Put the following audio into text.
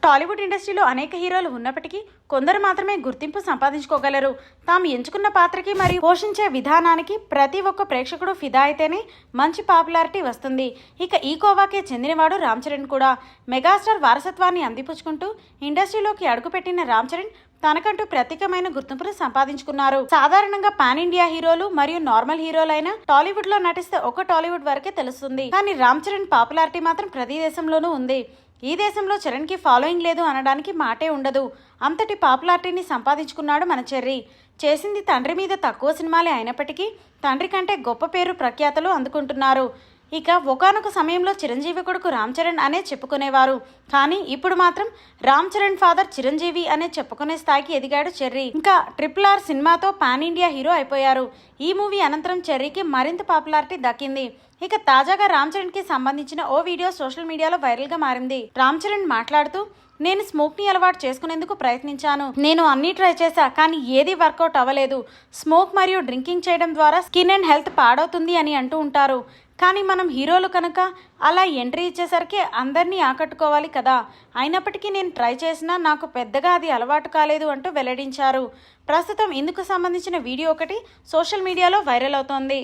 టాలీవుడ్ ఇండస్ట్రీలో అనేక హీరోలు ఉన్నప్పటికీ కొందరు మాత్రమే గుర్తింపు సంపాదించుకోగలరు. తాము ఎంచుకున్న పాత్రకి మరియు పోషించే విధానానికి ప్రతి ఒక్క ప్రేక్షకుడు ఫిదా అయితేనే మంచి పాపులారిటీ వస్తుంది. ఇక ఈ కోవాకే చెందినవాడు రామ్ చరణ్ కూడా. మెగాస్టార్ వారసత్వాన్ని అందిపుచ్చుకుంటూ ఇండస్ట్రీలోకి అడుగుపెట్టిన రామ్ చరణ్ తనకంటూ ప్రత్యేకమైన గుర్తింపును సంపాదించుకున్నారు. సాధారణంగా పాన్ ఇండియా హీరోలు మరియు నార్మల్ హీరోలైన టాలీవుడ్ లో నటిస్తే ఒక టాలీవుడ్ వరకే తెలుస్తుంది. కానీ రామ్ చరణ్ పాపులారిటీ మాత్రం ప్రతి దేశంలోనూ ఉంది. ఈ దేశంలో చరణ్ కి ఫాలోయింగ్ లేదు అనడానికి మాటే ఉండదు. అంతటి పాపులారిటీని సంపాదించుకున్నాడు మన చెర్రీ. చేసింది తండ్రి మీద తక్కువ సినిమాలే అయినప్పటికీ తండ్రి కంటే గొప్ప పేరు ప్రఖ్యాతలు అందుకుంటున్నారు. ఇక ఒకానొక సమయంలో చిరంజీవి కొడుకు రామ్ చరణ్ అనే చెప్పుకునేవారు. కానీ ఇప్పుడు మాత్రం రామ్ చరణ్ ఫాదర్ చిరంజీవి అనే చెప్పుకునే స్థాయికి ఎదిగాడు చెర్రీ. ఇంకా RRR సినిమాతో పాన్ ఇండియా హీరో అయిపోయారు. ఈ మూవీ అనంతరం చెర్రీకి మరింత పాపులారిటీ దక్కింది. ఇక తాజాగా రామ్ చరణ్ కి సంబంధించిన ఓ వీడియో సోషల్ మీడియాలో వైరల్ గా మారింది. రామ్ చరణ్ మాట్లాడుతూ, నేను స్మోక్ ని అలవాటు చేసుకునేందుకు ప్రయత్నించాను. నేను అన్ని ట్రై చేశా, కానీ ఏది వర్కౌట్ అవ్వలేదు. స్మోక్ మరియు డ్రింకింగ్ చేయడం ద్వారా స్కిన్ అండ్ హెల్త్ పాడవుతుంది అని అంటూ ఉంటారు. కానీ మనం హీరోలు కనుక అలా ఎంట్రీ ఇచ్చేసరికి అందరినీ ఆకట్టుకోవాలి కదా. అయినప్పటికీ నేను ట్రై చేసినా నాకు పెద్దగా అది అలవాటు కాలేదు అంటూ వెల్లడించారు. ప్రస్తుతం ఇందుకు సంబంధించిన వీడియో ఒకటి సోషల్ మీడియాలో వైరల్ అవుతోంది.